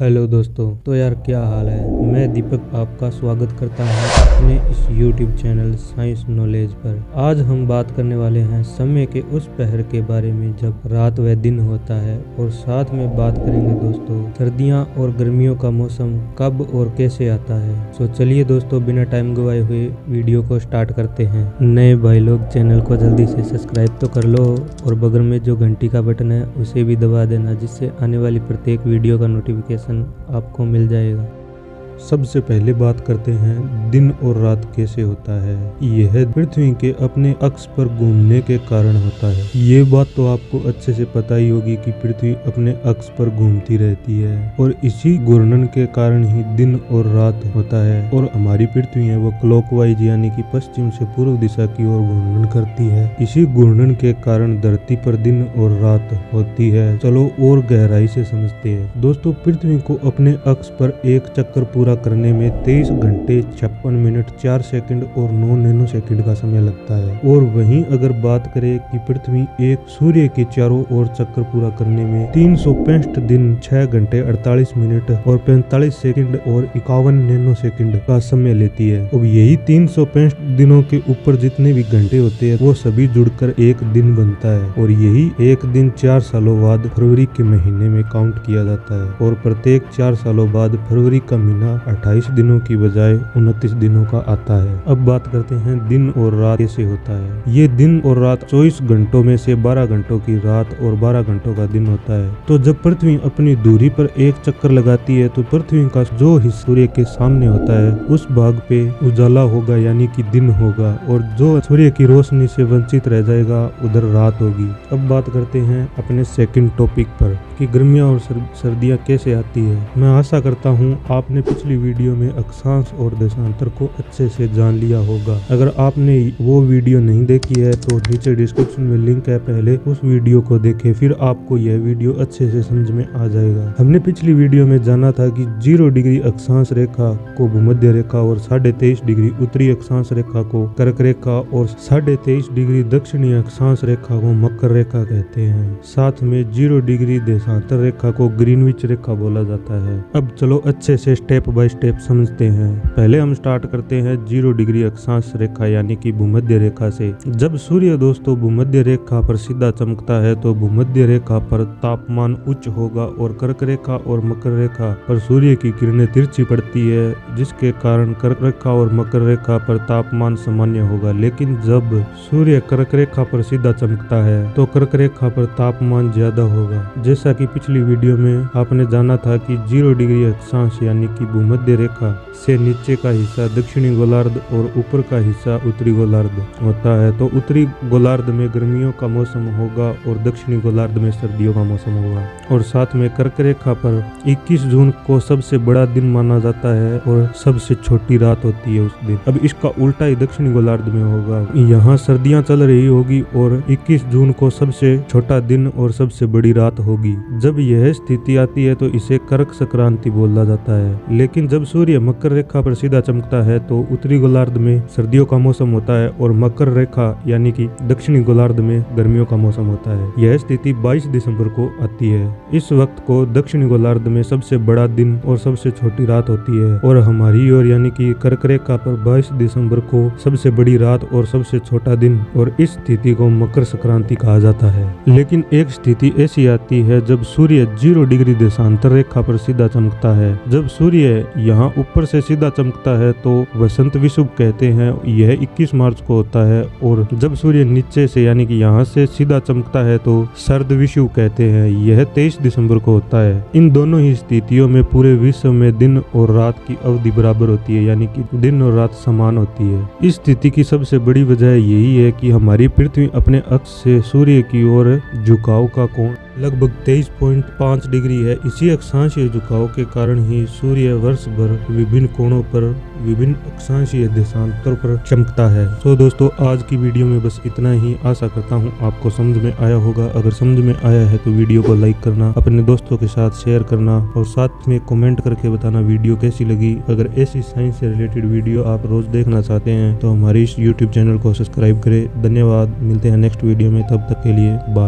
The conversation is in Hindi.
हेलो दोस्तों, तो यार क्या हाल है। मैं दीपक आपका स्वागत करता हूं अपने इस YouTube चैनल साइंस नॉलेज पर। आज हम बात करने वाले हैं समय के उस पहर के बारे में जब रात व दिन होता है, और साथ में बात करेंगे दोस्तों सर्दियां और गर्मियों का मौसम कब और कैसे आता है। तो चलिए दोस्तों, बिना टाइम गवाए हुए वीडियो को स्टार्ट करते हैं। नए भाई लोग चैनल को जल्दी से सब्सक्राइब तो कर लो और बगल में जो घंटी का बटन है उसे भी दबा देना, जिससे आने वाली प्रत्येक वीडियो का नोटिफिकेशन आपको मिल जाएगा। सबसे पहले बात करते हैं दिन और रात कैसे होता है। यह पृथ्वी के अपने अक्ष पर घूमने के कारण होता है। ये बात तो आपको अच्छे से पता ही होगी कि पृथ्वी अपने अक्ष पर घूमती रहती है और इसी घूर्णन के कारण ही दिन और रात होता है। और हमारी पृथ्वी है वो क्लॉकवाइज यानी कि पश्चिम से पूर्व दिशा की ओर घूर्णन करती है। इसी घूर्णन के कारण धरती पर दिन और रात होती है। चलो और गहराई से समझते हैं। दोस्तों, पृथ्वी को अपने अक्ष पर एक चक्कर पूरा करने में 23 घंटे 56 मिनट 4 सेकंड और 9 नैनो सेकंड का समय लगता है। और वहीं अगर बात करें कि पृथ्वी एक सूर्य के चारों ओर चक्कर पूरा करने में 365 दिन 6 घंटे 48 मिनट और 45 सेकंड और 51 नैनो सेकंड का समय लेती है। अब यही 365 दिनों के ऊपर जितने भी घंटे होते हैं वो सभी जुड़कर एक दिन बनता है। और यही एक दिन 4 सालों बाद फरवरी के महीने में काउंट किया जाता है। और प्रत्येक 4 सालों बाद फरवरी का महीना 28 दिनों की बजाय 29 दिनों का आता है। अब बात करते हैं दिन और रात कैसे होता है। ये दिन और रात 24 घंटों में से 12 घंटों की रात और 12 घंटों का दिन होता है। तो जब पृथ्वी अपनी दूरी पर एक चक्कर लगाती है तो पृथ्वी का जो हिस्सा सूर्य के सामने होता है उस भाग पे उजाला होगा यानी कि दिन होगा, और जो सूर्य की रोशनी से वंचित रह जाएगा उधर रात होगी। अब बात करते हैं अपने सेकंड टॉपिक पर कि गर्मियां और सर्दियां कैसे आती है। मैं आशा करता हूं आपने पिछली वीडियो में अक्षांश और देशांतर को अच्छे से जान लिया होगा। अगर आपने वो वीडियो नहीं देखी है तो नीचे डिस्क्रिप्शन में लिंक है, पहले उस वीडियो को देखें, फिर आपको यह वीडियो अच्छे से समझ में आ जाएगा। हमने पिछली वीडियो में जाना था कि 0 डिग्री अक्षांश रेखा को भूमध्य रेखा और 23.5 डिग्री उत्तरी अक्षांश रेखा को कर्क रेखा और 23.5 डिग्री दक्षिणी अक्षांश रेखा को मकर रेखा कहते हैं। साथ में 0 डिग्री देशांतर रेखा को ग्रीनविच रेखा बोला जाता है। अब चलो अच्छे से स्टेप बाय स्टेप समझते हैं। पहले हम स्टार्ट करते हैं 0 डिग्री अक्षांश रेखा यानी कि भूमध्य रेखा से। जब सूर्य दोस्तों भूमध्य रेखा पर सीधा चमकता है तो भूमध्य रेखा पर तापमान उच्च होगा और कर्क रेखा और मकर रेखा पर सूर्य की किरणें तिरछी पड़ती है, जिसके कारण कर्क रेखा और मकर रेखा पर तापमान सामान्य होगा। लेकिन जब सूर्य कर्क रेखा पर सीधा चमकता है तो कर्क रेखा पर तापमान ज्यादा होगा। जैसा कि पिछली वीडियो में आपने जाना था कि 0 डिग्री अक्षांश यानी कि भूमध्य रेखा से नीचे का हिस्सा दक्षिणी गोलार्ध और ऊपर का हिस्सा उत्तरी गोलार्ध होता है। तो उत्तरी गोलार्ध में गर्मियों का मौसम होगा और दक्षिणी गोलार्ध में सर्दियों का मौसम होगा। और साथ में कर्क रेखा पर 21 जून को सबसे बड़ा दिन माना जाता है और सबसे छोटी रात होती है उस दिन। अब इसका उल्टा ही दक्षिणी गोलार्ध में होगा। यहाँ सर्दियाँ चल रही होगी और 21 जून को सबसे छोटा दिन और सबसे बड़ी रात होगी। जब यह स्थिति आती है तो इसे कर्क संक्रांति बोला जाता है। लेकिन जब सूर्य मकर रेखा पर सीधा चमकता है तो उत्तरी गोलार्ध में सर्दियों का मौसम होता है और मकर रेखा यानी कि दक्षिणी गोलार्ध में गर्मियों का मौसम होता है। यह स्थिति 22 दिसंबर को आती है। इस वक्त को दक्षिणी गोलार्ध में सबसे बड़ा दिन और सबसे छोटी रात होती है, और हमारी ओर यानी कि कर्क रेखा पर 22 दिसंबर को सबसे बड़ी रात और सबसे छोटा दिन, और इस स्थिति को मकर संक्रांति कहा जाता है। लेकिन एक स्थिति ऐसी आती है जब सूर्य 0 डिग्री देशांतर रेखा पर सीधा चमकता है। जब सूर्य यहाँ ऊपर से सीधा चमकता है तो वसंत विषुव कहते हैं। यह 21 मार्च को होता है। और जब सूर्य नीचे से यानी कि यहाँ से सीधा चमकता है तो शरद विषुव कहते हैं। यह 23 दिसंबर को होता है। इन दोनों ही स्थितियों में पूरे विश्व में दिन और रात की अवधि बराबर होती है, यानी कि दिन और रात समान होती है। इस स्थिति की सबसे बड़ी वजह यही है कि हमारी पृथ्वी अपने अक्ष से सूर्य की ओर झुकाव का कोण लगभग 23.5 डिग्री है। इसी अक्षांशीय झुकाव के कारण ही सूर्य वर्ष भर विभिन्न कोणों पर विभिन्न अक्षांशीय देशांतर पर चमकता है। तो दोस्तों, आज की वीडियो में बस इतना ही। आशा करता हूँ आपको समझ में आया होगा। अगर समझ में आया है तो वीडियो को लाइक करना, अपने दोस्तों के साथ शेयर करना और साथ में कमेंट करके बताना वीडियो कैसी लगी। अगर ऐसी साइंस से रिलेटेड वीडियो आप रोज देखना चाहते हैं तो हमारे इस YouTube चैनल को सब्सक्राइब करें। धन्यवाद। मिलते हैं नेक्स्ट वीडियो में, तब तक के लिए बाय।